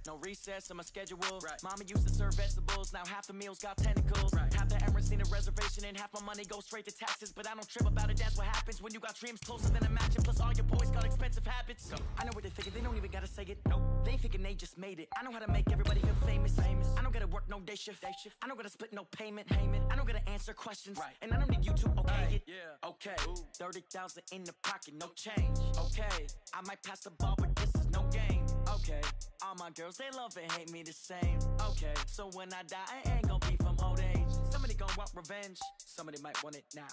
No recess on my schedule. Right. Mama used to serve vegetables, now half the meals got tentacles. Right. Half the errands need a reservation and half my money goes straight to taxes. But I don't trip about it, that's what happens when you got dreams closer than a mansion. Plus all your boys got expensive habits. So I know what they're thinking, they don't even gotta say it. No, they ain't thinking they just made it. I know how to make everybody feel famous. I don't gotta work no day shift. I don't gotta split no payment. I don't gotta answer questions. Right. And I don't need you to okay it. Yeah. Okay. 30,000 in the pocket, no change. Okay. I might pass the ball, but this is no game. Okay. All my girls, they love and hate me the same. Okay. So when I die, I ain't gonna be from old age. Somebody gonna want revenge. Somebody might want it now.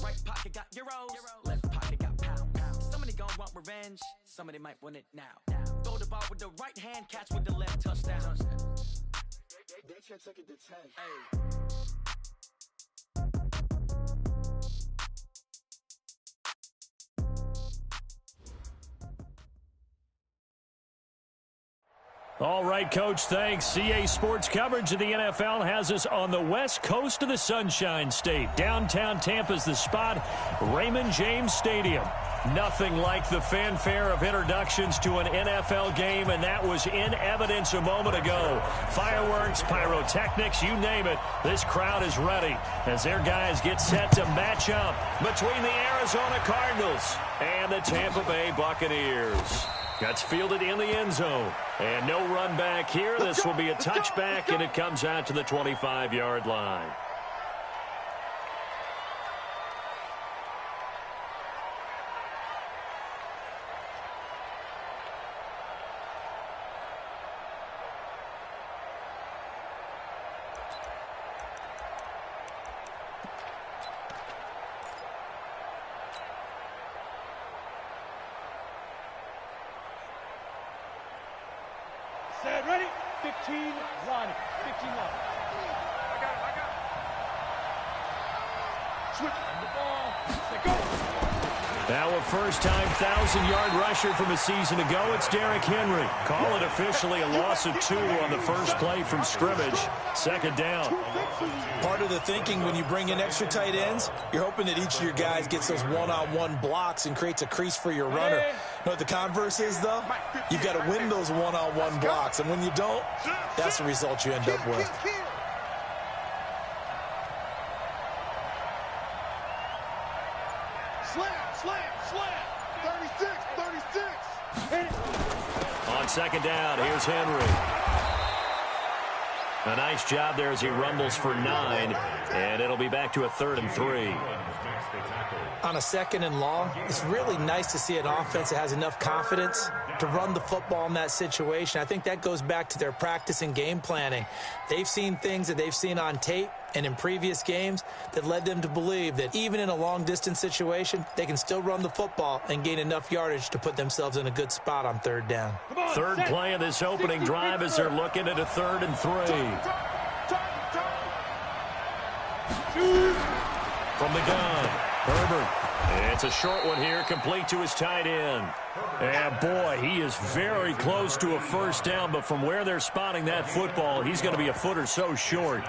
Right pocket got euros. Left pocket got pounds. Somebody gonna want revenge. Somebody might want it now. Throw the ball with the right hand, catch with the left, touchdown. They can't take it to 10. Hey. All right, Coach, thanks. CA Sports coverage of the NFL has us on the west coast of the Sunshine State. Downtown Tampa's the spot, Raymond James Stadium. Nothing like the fanfare of introductions to an NFL game, and that was in evidence a moment ago. Fireworks, pyrotechnics, you name it. This crowd is ready as their guys get set to match up between the Arizona Cardinals and the Tampa Bay Buccaneers. That's fielded in the end zone. And no run back here. This will be a touchback, and it comes out to the 25-yard line. Set, ready? 15, line it. 15 line. I got it. Switch the ball. Set, go. Now a first-time 1,000-yard rusher from a season ago. It's Derrick Henry. Call it officially a loss of 2 on the first play from scrimmage. Second down. Part of the thinking when you bring in extra tight ends, you're hoping that each of your guys gets those one-on-one blocks and creates a crease for your runner. You know what the converse is, though? You've got to win those one-on-one blocks, and when you don't, that's the result you end up with. Slam. 36. On second down, here's Henry. A nice job there as he rumbles for 9, and it'll be back to a 3rd and 3. On a 2nd and long, it's really nice to see an offense that has enough confidence to run the football in that situation. I think that goes back to their practice and game planning. They've seen things that they've seen on tape and in previous games that led them to believe that even in a long-distance situation, they can still run the football and gain enough yardage to put themselves in a good spot on 3rd down. Third play of this opening drive as they're looking at a 3rd and 3. From the gun, Herbert. It's a short one here, complete to his tight end. And boy, he is very close to a first down, but from where they're spotting that football, he's going to be a foot or so short.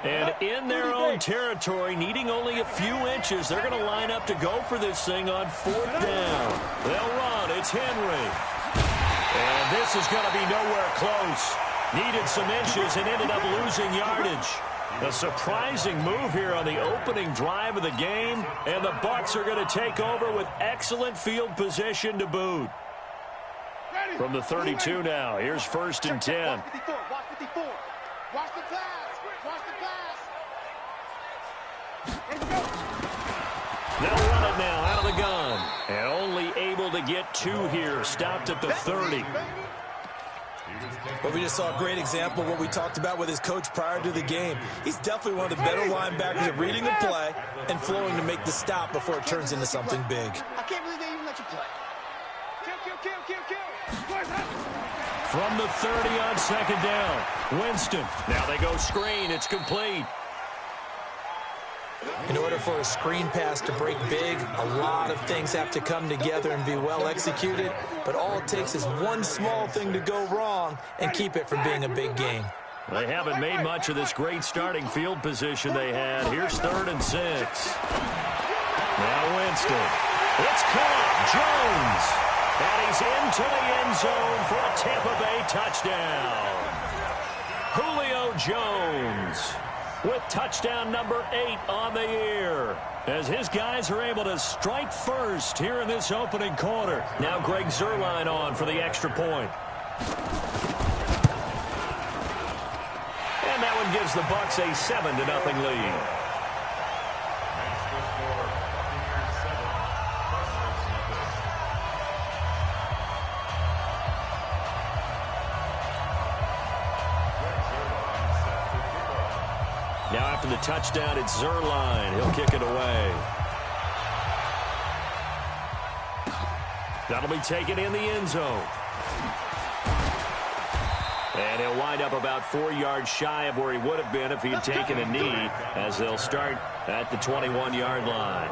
And in their own territory, needing only a few inches, they're going to line up to go for this thing on 4th down. They'll run. It's Henry. And this is going to be nowhere close. Needed some inches and ended up losing yardage. A surprising move here on the opening drive of the game, and the Bucs are going to take over with excellent field position to boot. From the 32 now, here's 1st and 10. Watch 54. Watch the pass. They'll run it now out of the gun. And only able to get 2 here. Stopped at the 30. But we just saw a great example of what we talked about with his coach prior to the game. He's definitely one of the better linebackers at reading a play and flowing to make the stop before it turns into something big. I can't believe they even let you play. Kill. From the 30 on 2nd down. Winston. Now they go screen. It's complete. In order for a screen pass to break big, a lot of things have to come together and be well executed, but all it takes is one small thing to go wrong and keep it from being a big game. They haven't made much of this great starting field position they had. Here's 3rd and 6. Now Winston. It's caught. Jones. And he's into the end zone for a Tampa Bay touchdown. Julio Jones with touchdown number 8 on the year, as his guys are able to strike first here in this opening quarter. Now Greg Zuerlein on for the extra point. And that one gives the Bucs a 7-0 lead. Now after the touchdown, it's Zuerlein. He'll kick it away. That'll be taken in the end zone. And he'll wind up about 4 yards shy of where he would have been if he had taken a knee, as they'll start at the 21-yard line.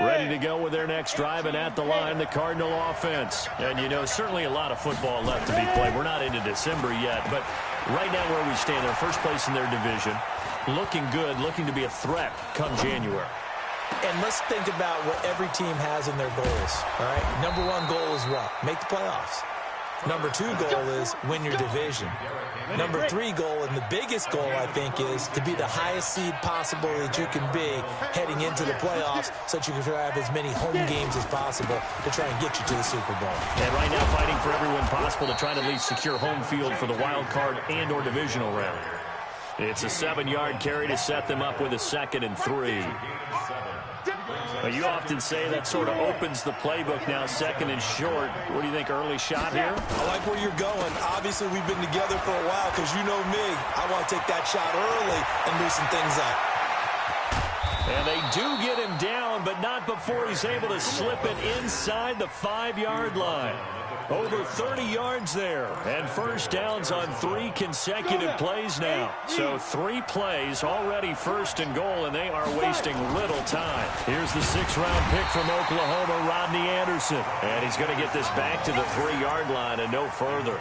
Ready to go with their next drive, and at the line, the Cardinal offense. And, you know, certainly a lot of football left to be played. We're not into December yet, but right now where we stand, they're first place in their division, looking good, looking to be a threat come January. And let's think about what every team has in their goals, all right? Number 1 goal is what? Make the playoffs. Number 2 goal is win your division. Number 3 goal, and the biggest goal, I think, is to be the highest seed possible that you can be heading into the playoffs, so that you can have as many home games as possible to try and get you to the Super Bowl. And right now fighting for everyone possible to try to at least secure home field for the wild card and or divisional round. It's a 7-yard carry to set them up with a 2nd and 3. You often say that sort of opens the playbook now, 2nd and short. What do you think, early shot here? I like where you're going. Obviously, we've been together for a while because you know me. I want to take that shot early and loosen things up. And they do get him down, but not before he's able to slip it inside the 5-yard line. Over 30 yards there, and first downs on 3 consecutive plays now. So 3 plays, already 1st and goal, and they are wasting little time. Here's the 6th-round pick from Oklahoma, Rodney Anderson. And he's going to get this back to the 3-yard line and no further.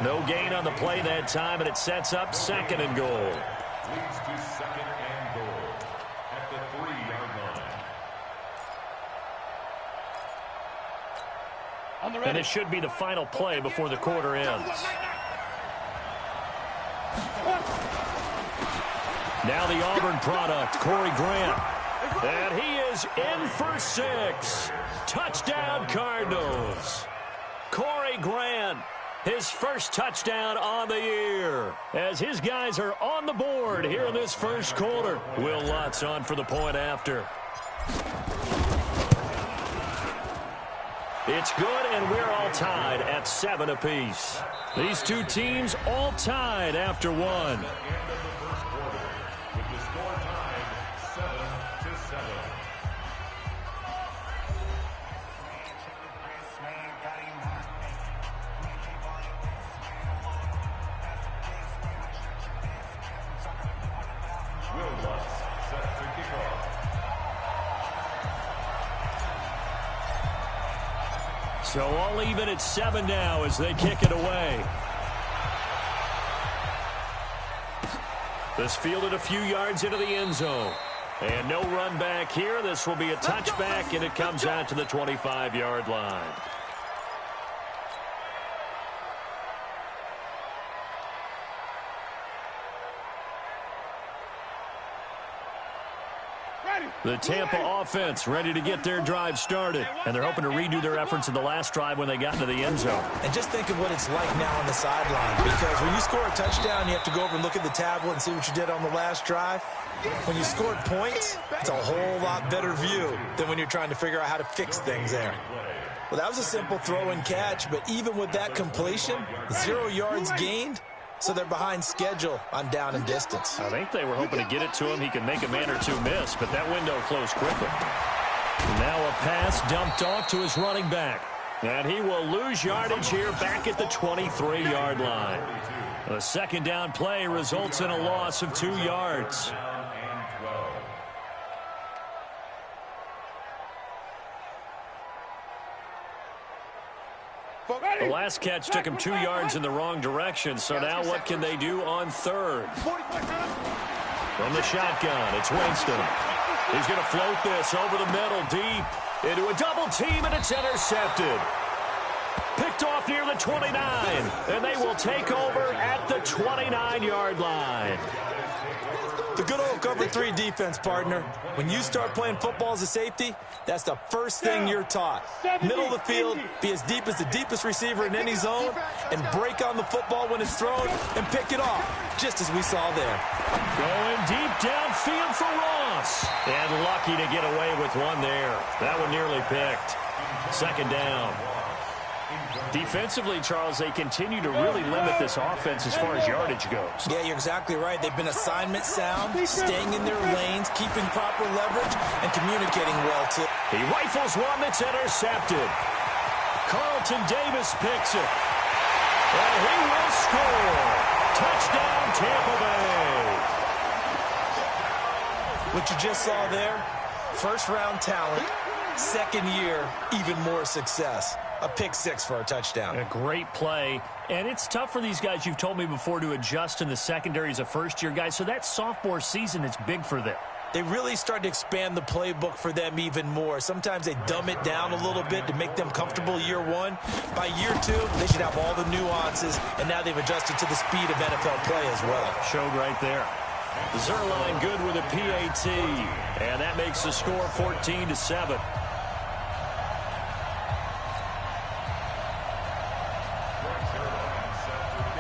No gain on the play that time, and it sets up 2nd and goal. Leads to 2nd and goal at the 3-yard line. And it should be the final play before the quarter ends. Now the Auburn product, Corey Grant. And he is in for 6. Touchdown, Cardinals. Corey Grant, his first touchdown on the year, as his guys are on the board here in this first quarter. Will Lutz on for the point after. It's good, and we're all tied at 7 apiece. These two teams all tied after 1. So all even at 7 now as they kick it away. This fielded a few yards into the end zone. And no run back here. This will be a touchback, and it comes out to the 25-yard line. The Tampa offense ready to get their drive started. And they're hoping to redo their efforts in the last drive when they got into the end zone. And just think of what it's like now on the sideline. Because when you score a touchdown, you have to go over and look at the tablet and see what you did on the last drive. When you scored points, it's a whole lot better view than when you're trying to figure out how to fix things there. Well, that was a simple throw and catch, but even with that completion, 0 yards gained. So they're behind schedule on down and distance. I think they were hoping to get it to him. He can make a man or two miss, but that window closed quickly. Now a pass dumped off to his running back. And he will lose yardage here back at the 23-yard line. A second down play results in a loss of 2 yards. The last catch took him 2 yards in the wrong direction, so now what can they do on third? From the shotgun, it's Winston. He's going to float this over the middle, deep, into a double team, and it's intercepted. Picked off near the 29, and they will take over at the 29-yard line. The good old cover 3 defense, partner. When you start playing football as a safety, that's the first thing you're taught. Middle of the field, be as deep as the deepest receiver in any zone, and break on the football when it's thrown and pick it off, just as we saw there. Going deep downfield for Ross. And lucky to get away with one there. That one nearly picked. Second down. Defensively, Charles, they continue to really limit this offense as far as yardage goes. Yeah, you're exactly right. They've been assignment sound, staying in their lanes, keeping proper leverage, and communicating well, too. He rifles one that's intercepted. Carlton Davis picks it. And he will score. Touchdown, Tampa Bay. What you just saw there, first-round talent, second year, even more success. A pick 6 for a touchdown. A great play. And it's tough for these guys, you've told me before, to adjust in the secondary as a first-year guy. So that sophomore season is big for them. They really start to expand the playbook for them even more. Sometimes they dumb it down a little bit to make them comfortable year 1. By year 2, they should have all the nuances, and now they've adjusted to the speed of NFL play as well. Showed right there. Zerline good with a PAT, and that makes the score 14-7.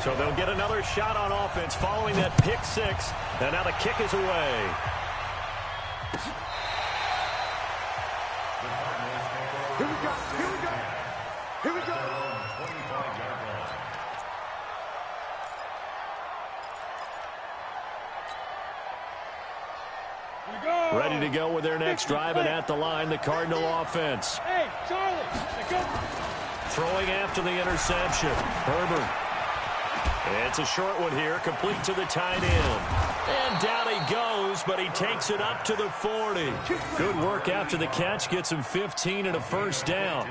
So they'll get another shot on offense following that pick 6, and now the kick is away. Here we go. Here we go. Here we go. Ready to go with their next drive, and at the line, the Cardinal offense. Hey, Charlie, go. Throwing after the interception. Herbert. It's a short one here, complete to the tight end. And down he goes, but he takes it up to the 40. Good work after the catch, gets him 15 and a first down.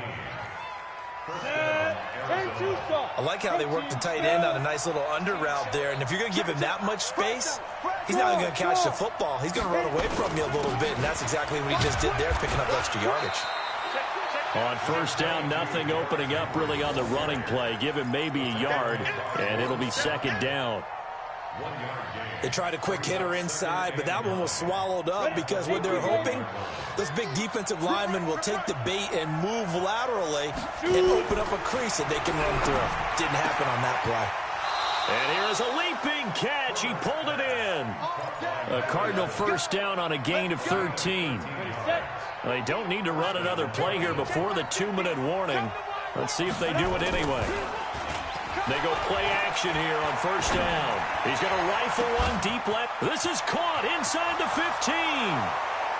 I like how they work the tight end on a nice little under route there. And if you're going to give him that much space, he's not going to catch the football. He's going to run away from you a little bit, and that's exactly what he just did there, picking up extra yardage. On first down, nothing opening up really on the running play. Give him maybe a yard, and it'll be second down. They tried a quick hitter inside, but that one was swallowed up because what they're hoping, those big defensive linemen will take the bait and move laterally and open up a crease that they can run through. Didn't happen on that play. And here is a leaping catch. He pulled it in. A Cardinal first down on a gain of 13. They don't need to run another play here before the 2-minute warning. Let's see if they do it anyway. They go play action here on first down. He's going to rifle one deep left. This is caught inside the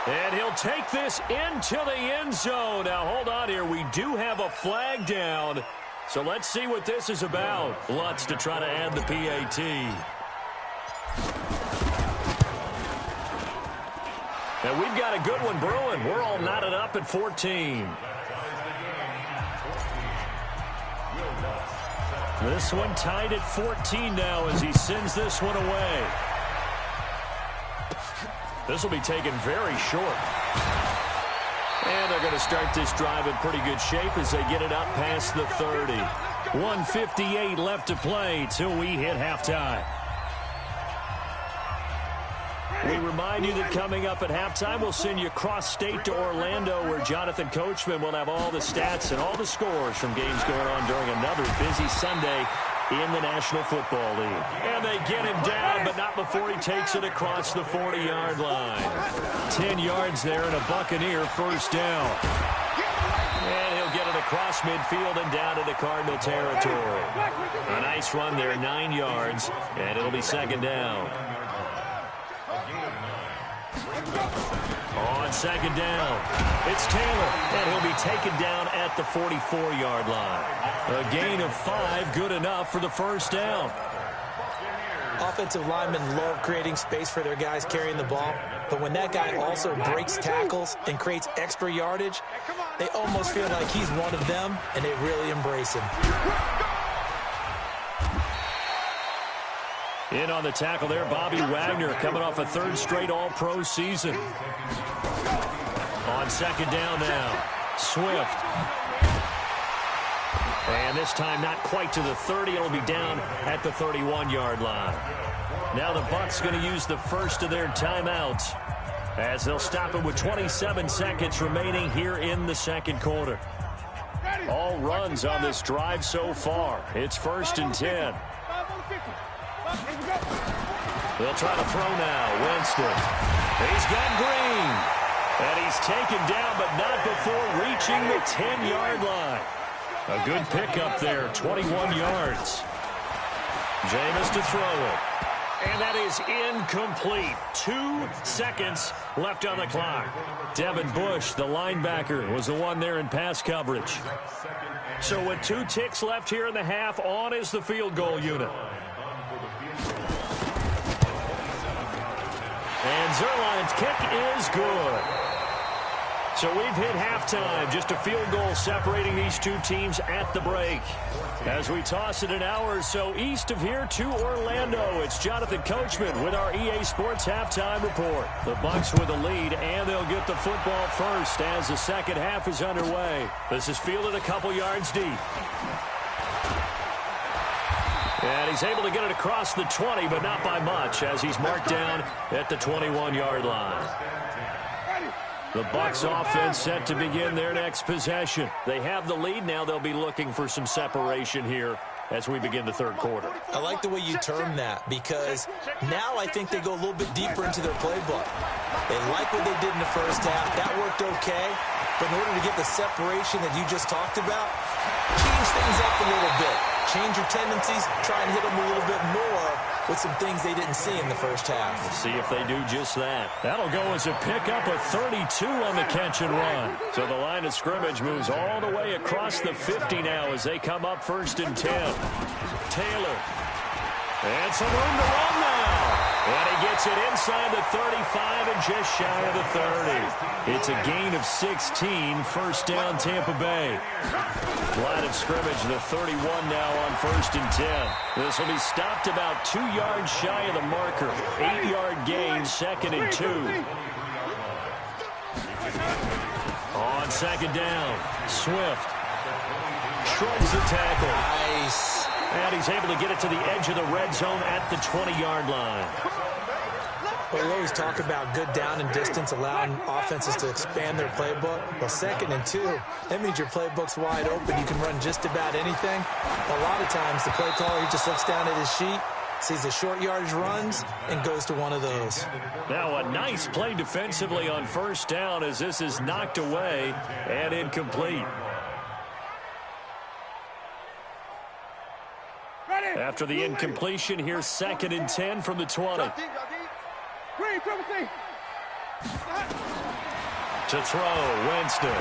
15. And he'll take this into the end zone. Now, hold on here. We do have a flag down. So let's see what this is about. Lutz to try to add the PAT. And we've got a good one brewing. We're all knotted up at 14. This one tied at 14 now as he sends this one away. This will be taken very short. And they're going to start this drive in pretty good shape as they get it up past the 30. 1:58 left to play till we hit halftime. We remind you that coming up at halftime, we'll send you cross-state to Orlando, where Jonathan Coachman will have all the stats and all the scores from games going on during another busy Sunday in the National Football League. And they get him down, but not before he takes it across the 40-yard line. 10 yards there and a Buccaneer first down. And he'll get it across midfield and down into Cardinal territory. A nice run there, 9 yards, and it'll be second down. On second down, it's Taylor, and he'll be taken down at the 44-yard line. A gain of 5, good enough for the first down. Offensive linemen love creating space for their guys carrying the ball, but when that guy also breaks tackles and creates extra yardage, they almost feel like he's one of them, and they really embrace him. In on the tackle there, Bobby Wagner, coming off a third straight All-Pro season. On second down now, Swift. And this time not quite to the 30. It'll be down at the 31-yard line. Now the Bucs going to use the first of their timeouts as they'll stop it with 27 seconds remaining here in the second quarter. All runs on this drive so far. It's 1st and 10. They'll try to throw now. Winston. He's got Green. And he's taken down, but not before reaching the 10-yard line. A good pickup there, 21 yards. Jameis to throw it. And that is incomplete. 2 seconds left on the clock. Devin Bush, the linebacker, was the one there in pass coverage. So with 2 ticks left here in the half, on is the field goal unit. And Zerline's kick is good. So we've hit halftime, just a field goal separating these two teams at the break. As we toss it an hour or so east of here to Orlando, it's Jonathan Coachman with our EA Sports Halftime Report. The Bucs with the lead, and they'll get the football first as the second half is underway. This is fielded a couple yards deep. And he's able to get it across the 20, but not by much, as he's marked down at the 21-yard line. The Bucs offense set to begin their next possession. They have the lead. Now they'll be looking for some separation here as we begin the third quarter. I like the way you term that, because now I think they go a little bit deeper into their playbook. They like what they did in the first half. That worked okay. But in order to get the separation that you just talked about, change things up a little bit. Change your tendencies. Try and hit them a little bit more with some things they didn't see in the first half. We'll see if they do just that. That'll go as a pickup of 32 on the catch and run. So the line of scrimmage moves all the way across the 50 now as they come up 1st and 10. Taylor. And some room to run now. And he gets it inside the 35 and just shy of the 30. It's a gain of 16. First down, Tampa Bay. Line of scrimmage, the 31 now on 1st and 10. This will be stopped about 2 yards shy of the marker. 8-yard gain, 2nd and 2. On second down, Swift shrugs the tackle. Nice. And he's able to get it to the edge of the red zone at the 20-yard line. Well, we always talk about good down and distance, allowing offenses to expand their playbook. Well, 2nd and 2, that means your playbook's wide open. You can run just about anything. A lot of times, the play caller, he just looks down at his sheet, sees the short yardage runs, and goes to one of those. Now a nice play defensively on first down as this is knocked away and incomplete. After the incompletion, here's 2nd and 10 from the 20. To throw, Winston.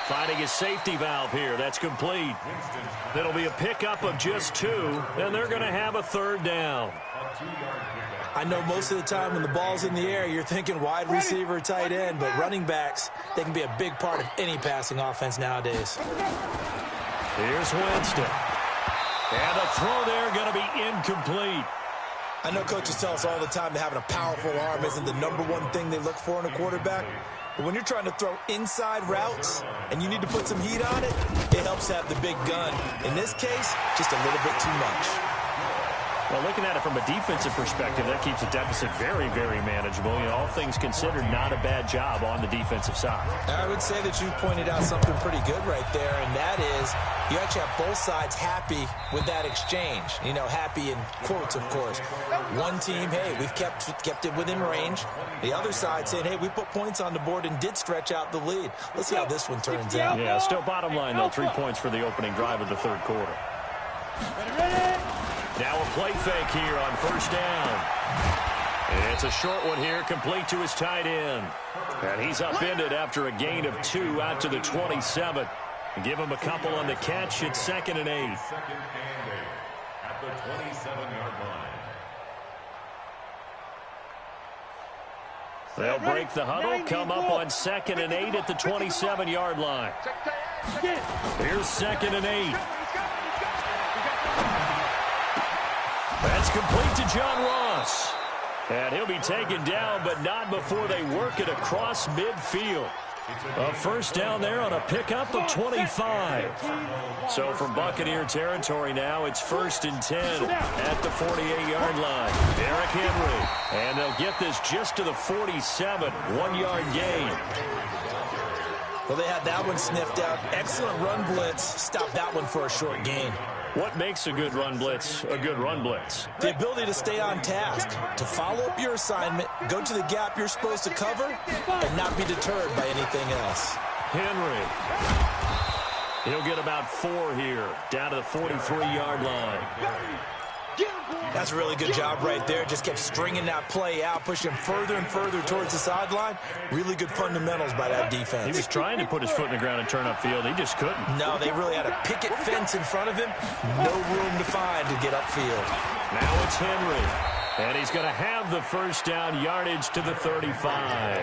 Finding his safety valve here. That's complete. That'll be a pickup of just 2, and they're going to have a 3rd down. I know most of the time when the ball's in the air, you're thinking wide receiver, tight end, but running backs, they can be a big part of any passing offense nowadays. Here's Winston. And the throw there going to be incomplete. I know coaches tell us all the time that having a powerful arm isn't the #1 thing they look for in a quarterback. But when you're trying to throw inside routes and you need to put some heat on it, it helps have the big gun. In this case, just a little bit too much. Well, looking at it from a defensive perspective, that keeps the deficit very, very manageable. You know, all things considered, not a bad job on the defensive side. I would say that you've pointed out something pretty good right there, and that is you actually have both sides happy with that exchange. You know, happy in quotes, of course. One team, hey, we've kept it within range. The other side saying, hey, we put points on the board and did stretch out the lead. Let's see how this one turns out. Yeah, still bottom line, though, 3 points for the opening drive of the third quarter. Now a play fake here on first down. It's a short one here, complete to his tight end. And he's upended after a gain of 2 out to the 27. Give him a couple on the catch. It's 2nd and 8. At the 27-yard line. They'll break the huddle, come up on 2nd and 8 at the 27-yard line. Here's 2nd and 8. That's complete to John Ross. And he'll be taken down, but not before they work it across midfield. A first down there on a pickup of 25. So from Buccaneer territory now, it's 1st and 10 at the 48-yard line. Derrick Henry. And they'll get this just to the 47. 1-yard gain. Well, they had that one sniffed out. Excellent run blitz. Stop that one for a short gain. What makes a good run blitz a good run blitz? The ability to stay on task, to follow up your assignment, go to the gap you're supposed to cover, and not be deterred by anything else. Henry. He'll get about 4 here, down to the 43-yard line. That's a really good job right there. Just kept stringing that play out, pushing him further and further towards the sideline. Really good fundamentals by that defense. He was trying to put his foot in the ground and turn upfield. He just couldn't. No, they really had a picket fence in front of him. No room to find to get upfield. Now it's Henry. And he's going to have the first down, yardage to the 35.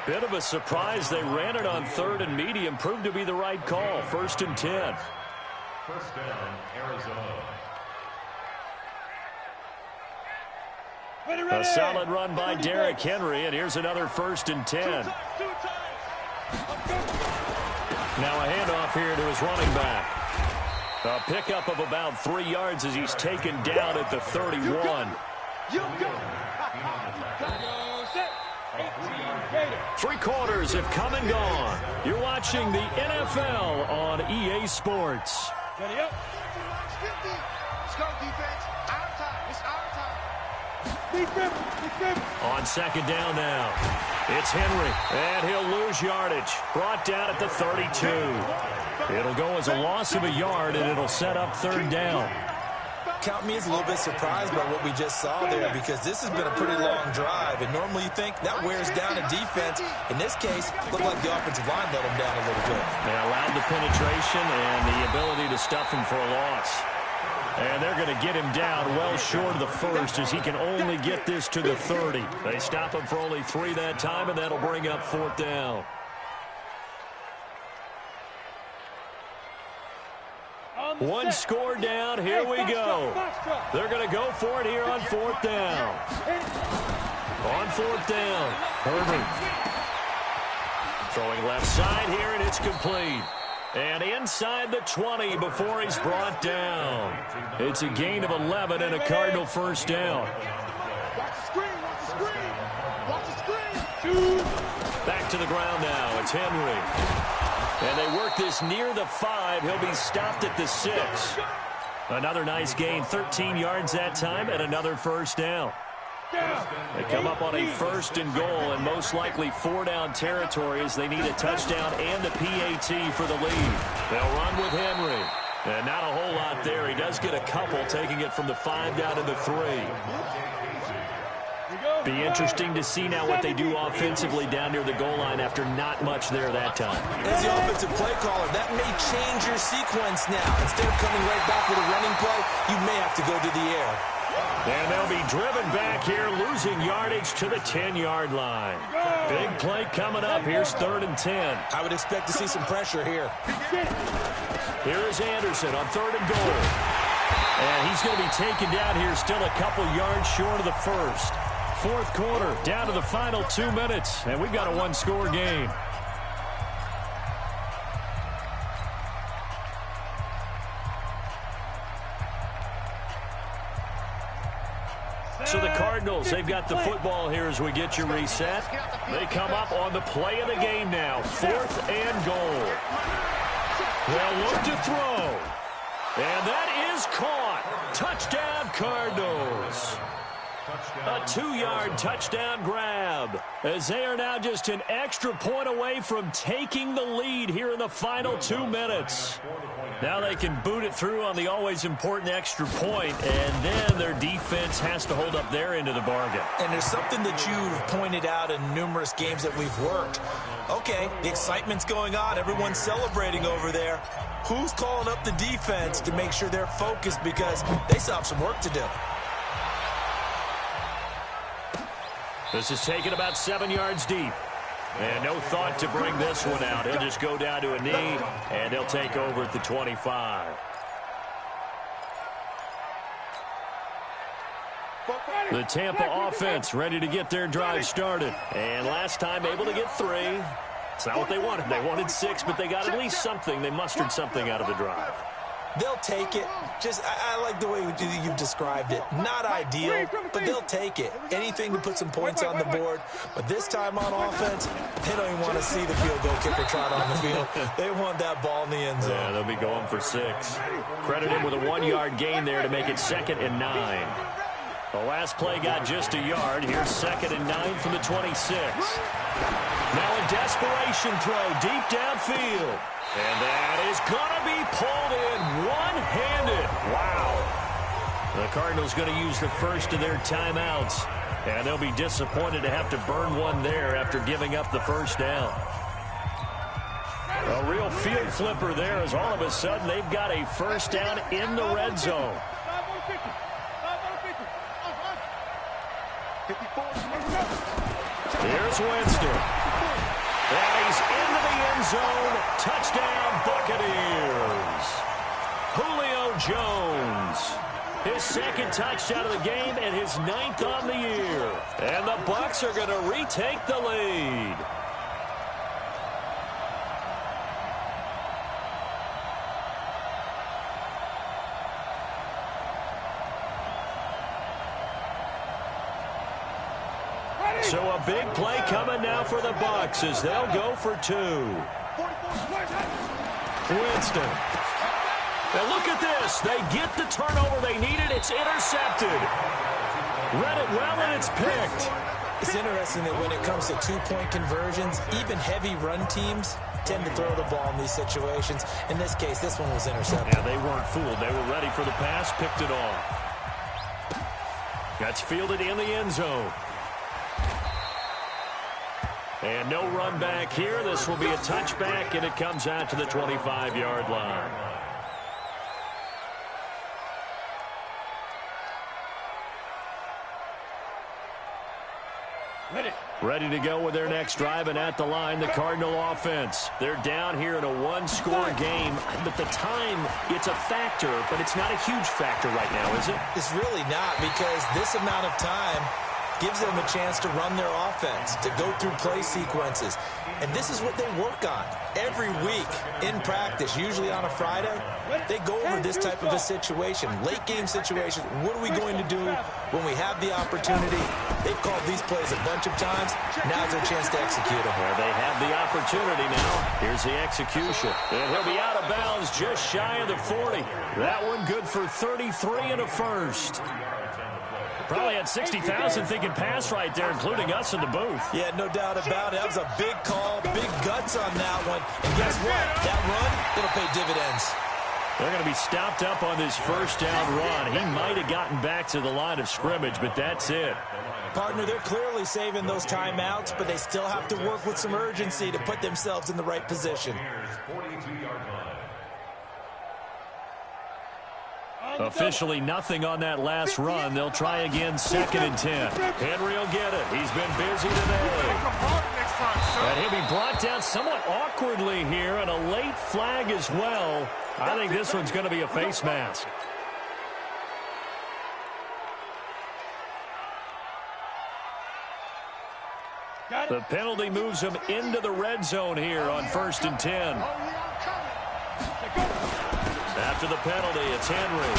Bit of a surprise. They ran it on 3rd and medium. Proved to be the right call. 1st and 10. First down, Arizona. A solid run by Derrick Henry, and here's another 1st and 10. Now a handoff here to his running back. A pickup of about 3 yards as he's taken down at the 31. 3 quarters have come and gone. You're watching the NFL on EA Sports. Ready up. Let's go, defense. Our time. It's our time. On 2nd down now. It's Henry, and he'll lose yardage. Brought down at the 32. It'll go as a loss of a yard, and it'll set up 3rd down. Count me as a little bit surprised by what we just saw there, because this has been a pretty long drive, and normally you think that wears down a defense. In this case, looked like the offensive line let him down a little bit. They allowed the penetration and the ability to stuff him for a loss. And they're going to get him down well short of the 1st as he can only get this to the 30. They stop him for only 3 that time, and that'll bring up 4th down. One score down. Here we go. They're going to go for it here on 4th down. On 4th down, Herbert. Throwing left side here, and it's complete. And inside the 20 before he's brought down. It's a gain of 11 and a Cardinal first down. Watch the screen. Watch the screen. Watch the screen. Back to the ground now. It's Henry. And they work this near the 5. He'll be stopped at the 6. Another nice gain. 13 yards that time and another first down. They come up on a 1st and goal, and most likely 4-down territory as they need a touchdown and a PAT for the lead. They'll run with Henry. And not a whole lot there. He does get a couple, taking it from the 5 down to the 3. Be interesting to see now what they do offensively down near the goal line after not much there that time. As the offensive play caller, that may change your sequence now. Instead of coming right back with a running play, you may have to go to the air. And they'll be driven back here, losing yardage to the 10-yard line. Big play coming up. Here's 3rd and 10. I would expect to see some pressure here. Here is Anderson on 3rd and goal. And he's going to be taken down here, still a couple yards short of the 1st. 4th quarter, down to the final 2 minutes, and we've got a 1-score game. So the Cardinals, they've got the football here as we get you reset. They come up on the play of the game now. 4th and goal. They'll look to throw. And that is caught. Touchdown, Cardinals. A 2-yard touchdown grab as they are now just an extra point away from taking the lead here in the final 2 minutes. Now they can boot it through on the always important extra point, and then their defense has to hold up their end of the bargain. And there's something that you've pointed out in numerous games that we've worked. Okay, the excitement's going on. Everyone's celebrating over there. Who's calling up the defense to make sure they're focused, because they still have some work to do? This is taken about 7 yards deep. And no thought to bring this one out. He'll just go down to a knee, and they'll take over at the 25. The Tampa offense ready to get their drive started. And last time able to get 3. It's not what they wanted. They wanted 6, but they got at least something. They mustered something out of the drive. They'll take it. I like the way you've described it. Not ideal, but they'll take it. Anything to put some points on the board. But this time on offense, they don't even want to see the field goal kicker trot on the field. They want that ball in the end zone. Yeah, they'll be going for 6. Credit him with a 1-yard gain there to make it 2nd and 9. The last play got just a yard. Here's 2nd and 9 from the 26. Now a desperation throw deep downfield. And that is going to be pulled in one-handed. Wow. The Cardinals going to use the first of their timeouts. And they'll be disappointed to have to burn one there after giving up the first down. A real field flipper there as all of a sudden they've got a first down in the red zone. Here's Winston. And he's into the end zone. Touchdown, Buccaneers. Julio Jones. His 2nd touchdown of the game and his 9th on the year. And the Bucs are going to retake the lead. So a big play coming now for the Bucs as they'll go for 2. Winston. Now look at this. They get the turnover they needed. It's intercepted. Read it well, and it's picked. It's interesting that when it comes to 2-point conversions, even heavy run teams tend to throw the ball in these situations. In this case, this one was intercepted. Yeah, they weren't fooled. They were ready for the pass, picked it off. That's fielded in the end zone. And no run back here. This will be a touchback, and it comes out to the 25-yard line. Ready to go with their next drive, and at the line, the Cardinal offense. They're down here in a 1-score game, but the time, it's a factor, but it's not a huge factor right now, is it? It's really not, because this amount of time gives them a chance to run their offense, to go through play sequences. And this is what they work on every week in practice, usually on a Friday. They go over this type of a situation, late game situation. What are we going to do when we have the opportunity? They've called these plays a bunch of times. Now's their chance to execute them. Well, they have the opportunity now. Here's the execution. And he'll be out of bounds just shy of the 40. That one good for 33 and a first. Probably had 60,000 thinking pass right there, including us in the booth. Yeah, no doubt about it. That was a big call, big guts on that one. And guess what? That run, it'll pay dividends. They're going to be stopped up on this first down run. He might have gotten back to the line of scrimmage, but that's it. Partner, they're clearly saving those timeouts, but they still have to work with some urgency to put themselves in the right position. Officially nothing on that last run. They'll try again, 2nd and 10. Henry will get it. He's been busy today. And he'll be brought down somewhat awkwardly here, and a late flag as well. I think this one's going to be a face mask. The penalty moves him into the red zone here on 1st and 10. After the penalty, it's Henry.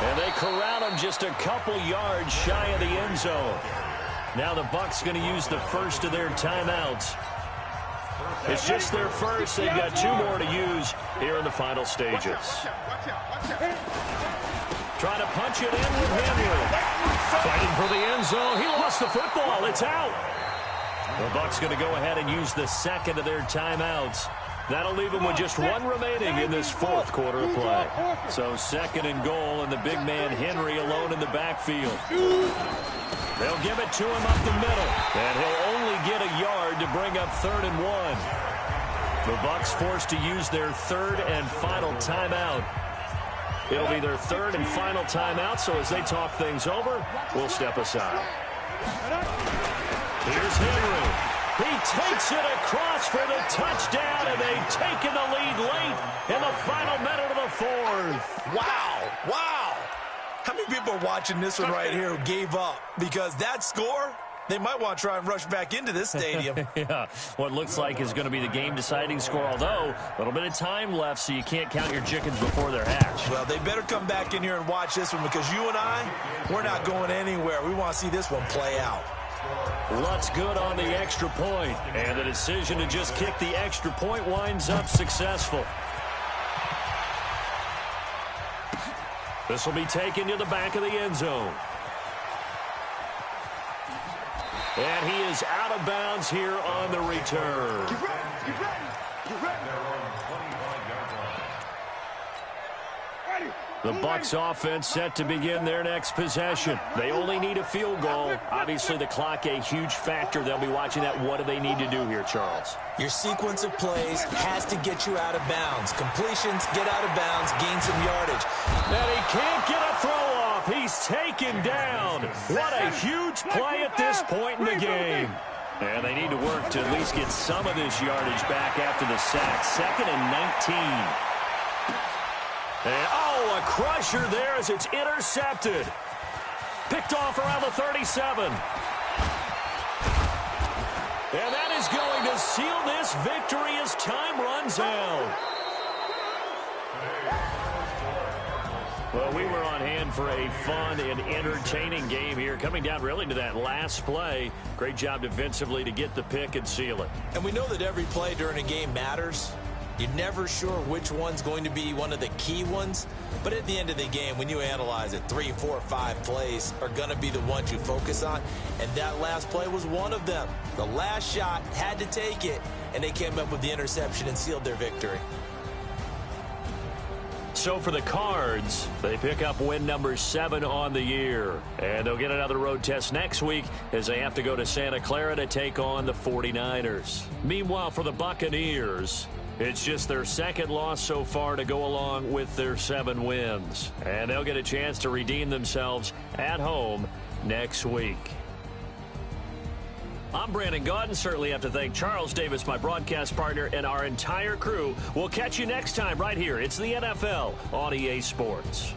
And they corral him just a couple yards shy of the end zone. Now the Bucs going to use the first of their timeouts. It's just their first. They've got 2 more to use here in the final stages. Trying to punch it in with Henry. Fighting for the end zone. He lost the football. It's out. The Bucs going to go ahead and use the 2nd of their timeouts. That'll leave them with just 1 remaining in this 4th quarter of play. So 2nd and goal, and the big man Henry alone in the backfield. They'll give it to him up the middle, and he'll only get a yard to bring up 3rd and 1. The Bucs forced to use their 3rd and final timeout. It'll be their 3rd and final timeout, so as they talk things over, we'll step aside. Here's Henry. He takes it across for the touchdown, and they've taken the lead late in the final minute of the fourth. Wow. Wow. How many people are watching this one right here who gave up? Because that score, they might want to try and rush back into this stadium. Yeah, what looks like is going to be the game-deciding score, although a little bit of time left, so you can't count your chickens before they're hatched. Well, they better come back in here and watch this one, because you and I, we're not going anywhere. We want to see this one play out. Lutt's good on the extra point, and the decision to just kick the extra point winds up successful. This will be taken to the back of the end zone. And he is out of bounds here on the return. Get ready, get ready, get ready. The Bucs offense set to begin their next possession. They only need a field goal. Obviously, the clock a huge factor. They'll be watching that. What do they need to do here, Charles? Your sequence of plays has to get you out of bounds. Completions, get out of bounds, gain some yardage. And he can't get a throw off. He's taken down. What a huge play at this point in the game. And they need to work to at least get some of this yardage back after the sack. 2nd and 19. And, oh, a crusher there as it's intercepted. Picked off around the 37. And that is going to seal this victory as time runs out. Well, we were on hand for a fun and entertaining game here. Coming down really to that last play. Great job defensively to get the pick and seal it. And we know that every play during a game matters. You're never sure which one's going to be one of the key ones. But at the end of the game, when you analyze it, 3, 4, 5 plays are going to be the ones you focus on. And that last play was one of them. The last shot had to take it, and they came up with the interception and sealed their victory. So for the Cards, they pick up win number 7 on the year. And they'll get another road test next week as they have to go to Santa Clara to take on the 49ers. Meanwhile, for the Buccaneers, it's just their 2nd loss so far to go along with their 7 wins. And they'll get a chance to redeem themselves at home next week. I'm Brandon Gaudin. Certainly have to thank Charles Davis, my broadcast partner, and our entire crew. We'll catch you next time right here. It's the NFL on EA Sports.